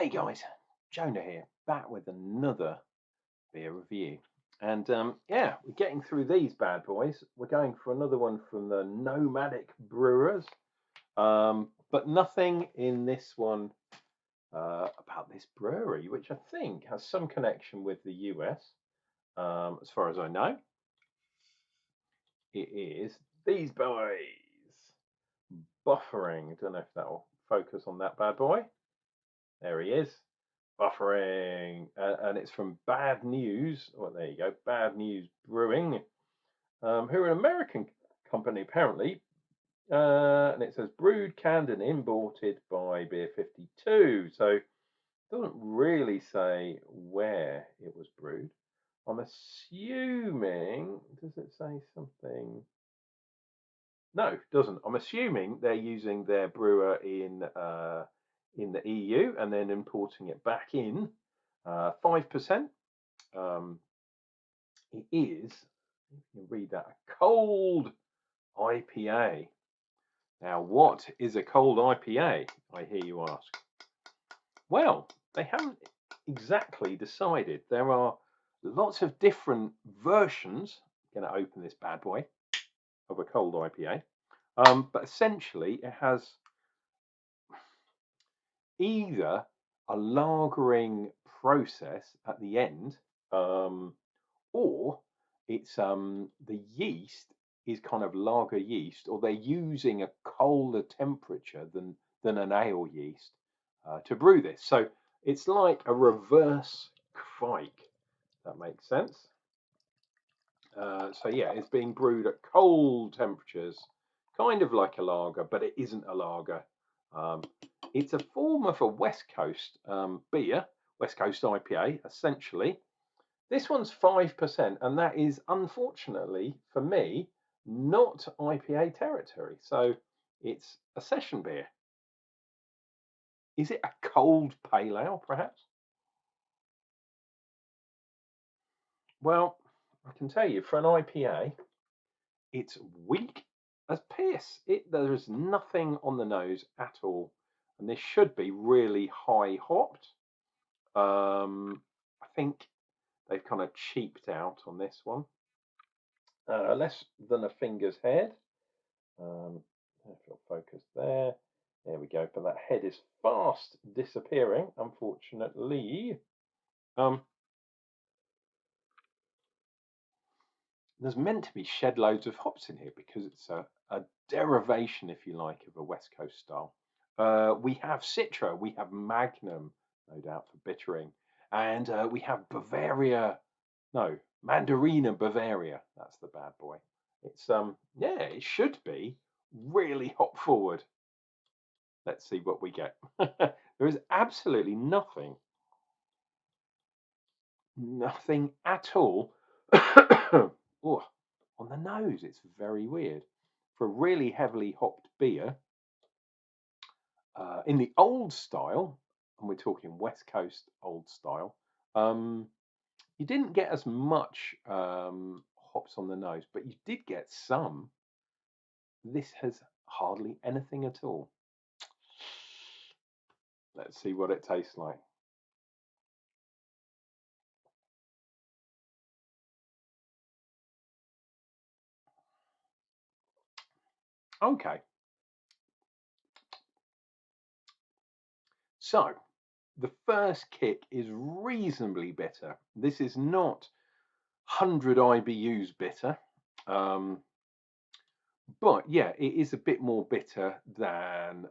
Hey guys, Jonah here, back with another beer review. And yeah, we're getting through these bad boys. We're going for another one from the Nomadic Brewers. But nothing in this one about this brewery, which I think has some connection with the US. As far as I know, it is these boys. Buffering. Don't know if that will focus on that bad boy. There he is. Buffering, and it's from Bad News. Well, there you go, Bad News Brewing, who are an American company apparently, and it says brewed, canned, and imported by Beer 52. So it doesn't really say where it was brewed. I'm assuming. Does it say something? No, it doesn't. I'm assuming they're using their brewer in the EU and then importing it back in. 5%. It is, you can read that, a cold IPA. Now, what is a cold IPA? I hear you ask. Well, they haven't exactly decided. There are lots of different versions. I'm going to open this bad boy of a cold IPA. But essentially, it has either a lagering process at the end, or it's the yeast is kind of lager yeast, or they're using a colder temperature than an ale yeast to brew this. So it's like a reverse kvike. That makes sense. So yeah, it's being brewed at cold temperatures, kind of like a lager, but it isn't a lager. It's a form of a West Coast beer, West Coast IPA, essentially. This one's 5%, and that is, unfortunately, for me, not IPA territory. So it's a session beer. Is it a cold pale ale, perhaps? Well, I can tell you, for an IPA, it's weak as piss. There is nothing on the nose at all, and this should be really high hopped. I think they've kind of cheaped out on this one. Less than a finger's head. If it'll focus there. There we go. But that head is fast disappearing, unfortunately. There's meant to be shed loads of hops in here because it's a derivation, if you like, of a West Coast style. We have Citra, we have Magnum, no doubt for bittering, and we have Bavaria. No, Mandarina Bavaria. That's the bad boy. It's yeah, it should be really hop forward. Let's see what we get. There is absolutely nothing at all. Oh, on the nose, it's very weird. For a really heavily hopped beer, in the old style, and we're talking West Coast old style, you didn't get as much hops on the nose, but you did get some. This has hardly anything at all. Let's see what it tastes like. Okay. So, the first kick is reasonably bitter. This is not 100 IBUs bitter. But yeah, it is a bit more bitter than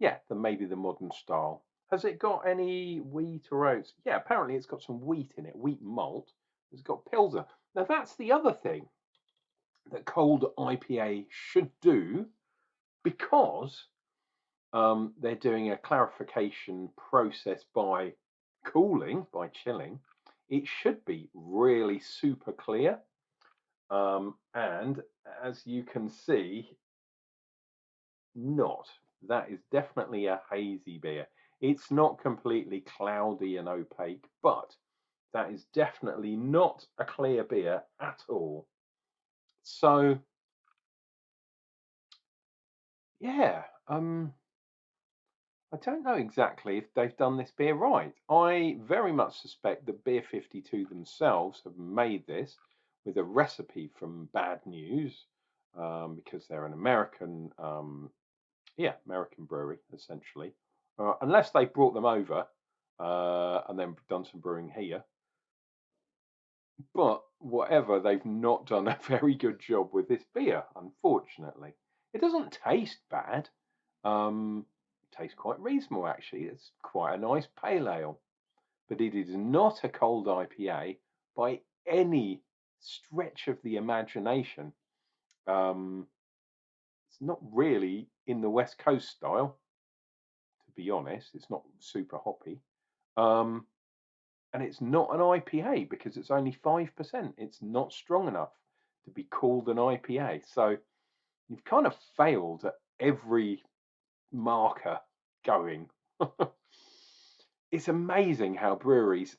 than maybe the modern style. Has it got any wheat or oats? Yeah, apparently it's got some wheat in it, wheat malt. It's got Pilsner. Now that's the other thing that cold IPA should do, because they're doing a clarification process by cooling, by chilling. It should be really super clear. And as you can see, not. That is definitely a hazy beer. It's not completely cloudy and opaque, but that is definitely not a clear beer at all. So yeah, I don't know exactly if they've done this beer right. I very much suspect that Beer 52 themselves have made this with a recipe from Bad News, because they're an American, American brewery essentially. Unless they brought them over and then done some brewing here. But whatever, they've not done a very good job with this beer, unfortunately. It doesn't taste bad. Tastes quite reasonable actually. It's quite a nice pale ale, but it is not a cold IPA by any stretch of the imagination. It's not really in the West Coast style, to be honest. It's not super hoppy. Um, and it's not an IPA because it's only 5%. It's not strong enough to be called an IPA. So you've kind of failed at every marker going. It's amazing how breweries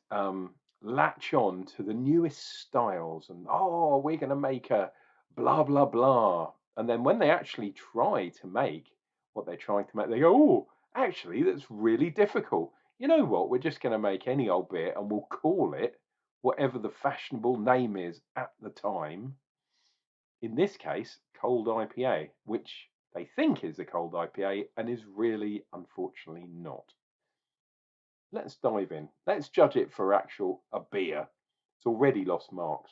latch on to the newest styles and, oh, we're going to make a blah blah blah, and then when they actually try to make what they're trying to make, they go, oh, actually that's really difficult. You know what, we're just going to make any old beer and we'll call it whatever the fashionable name is at the time. In this case, cold IPA, which they think is a cold IPA and is really unfortunately not. Let's dive in. Let's judge it for actual a beer. It's already lost marks.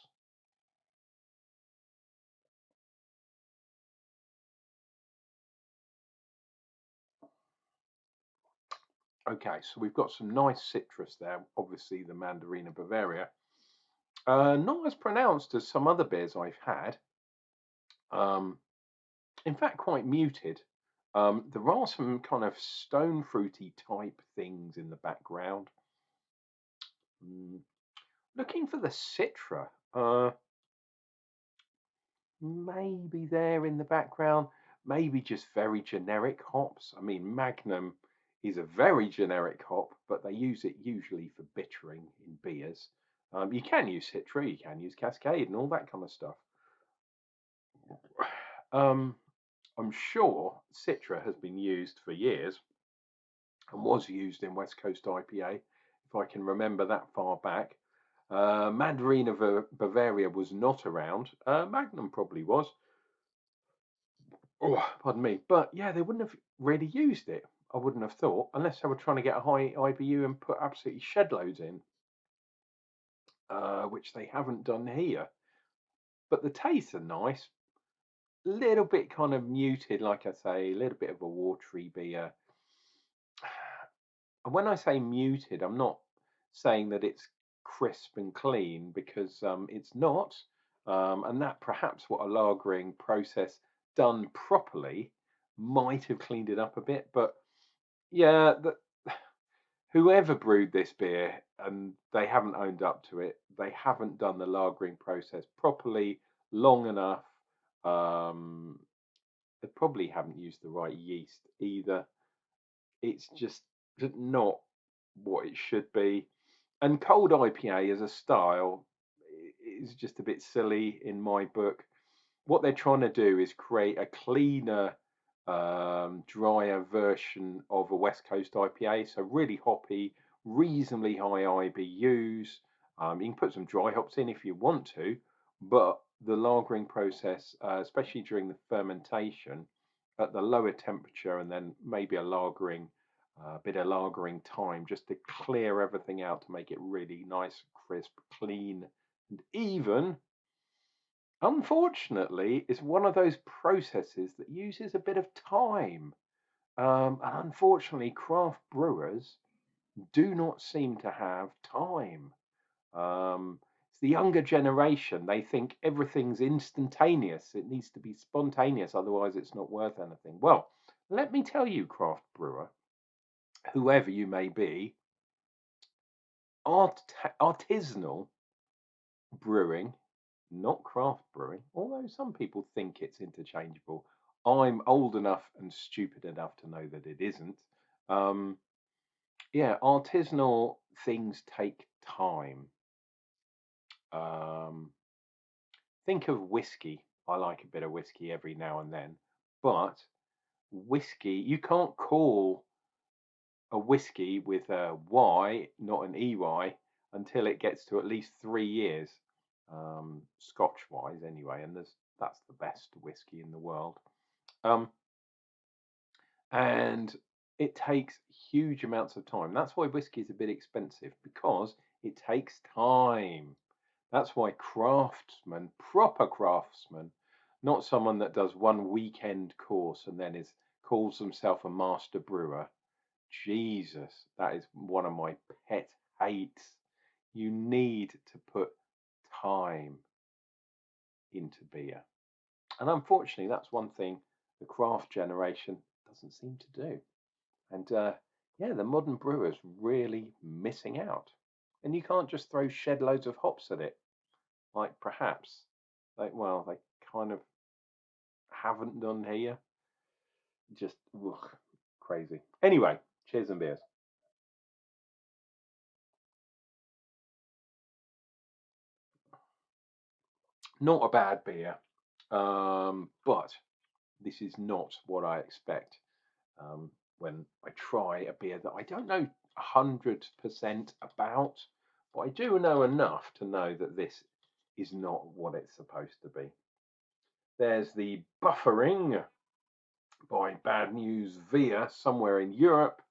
Okay, so we've got some nice citrus there. Obviously, the Mandarina Bavaria. Not as pronounced as some other beers I've had. Um, in fact, quite muted. There are some kind of stone fruity type things in the background. Mm, looking for the Citra. Maybe there in the background, maybe just very generic hops. I mean, Magnum is a very generic hop, but they use it usually for bittering in beers. You can use Citra, you can use Cascade, and all that kind of stuff. Um, I'm sure Citra has been used for years and was used in West Coast IPA, if I can remember that far back. Mandarina Bavaria was not around. Magnum probably was. Oh, pardon me. But yeah, they wouldn't have really used it, I wouldn't have thought, unless they were trying to get a high IBU and put absolutely shed loads in, which they haven't done here. But the tastes are nice. A little bit kind of muted, like I say, a little bit of a watery beer. And when I say muted, I'm not saying that it's crisp and clean, because it's not. And that perhaps what a lagering process done properly might have cleaned it up a bit. But yeah, whoever brewed this beer and they haven't owned up to it, they haven't done the lagering process properly long enough. Um, they probably haven't used the right yeast either. It's just not what it should be. And cold IPA as a style is just a bit silly in my book. What they're trying to do is create a cleaner, drier version of a West Coast IPA. So really hoppy, reasonably high IBUs. You can put some dry hops in if you want to, but the lagering process, especially during the fermentation, at the lower temperature, and then maybe a bit of lagering time just to clear everything out to make it really nice, crisp, clean, and even. Unfortunately, it's one of those processes that uses a bit of time. And unfortunately, craft brewers do not seem to have time. It's the younger generation. They think everything's instantaneous. It needs to be spontaneous, otherwise it's not worth anything. Well, let me tell you, craft brewer, whoever you may be, artisanal brewing, not craft brewing, although some people think it's interchangeable. I'm old enough and stupid enough to know that it isn't. Um, yeah, artisanal things take time. Um, think of whiskey. I like a bit of whiskey every now and then, but whiskey, you can't call a whiskey with a Y, not an EY, until it gets to at least 3 years, Scotch wise anyway, and that's the best whiskey in the world. Um, and it takes huge amounts of time. That's why whiskey is a bit expensive, because it takes time. That's why craftsmen, proper craftsmen, not someone that does one weekend course and then calls himself a master brewer. Jesus, that is one of my pet hates. You need to put time into beer. And unfortunately, that's one thing the craft generation doesn't seem to do. And yeah, the modern brewer's really missing out. And you can't just throw shed loads of hops at it, like perhaps they kind of haven't done here. Just ugh, crazy. Anyway, cheers and beers. Not a bad beer, but this is not what I expect when I try a beer that I don't know 100% about, but I do know enough to know that this is not what it's supposed to be. There's the Buffering by Bad News Via somewhere in Europe.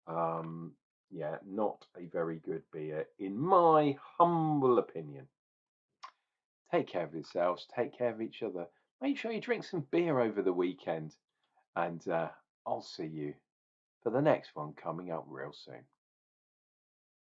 Yeah, not a very good beer, in my humble opinion. Take care of yourselves, take care of each other. Make sure you drink some beer over the weekend, and I'll see you for the next one coming up real soon.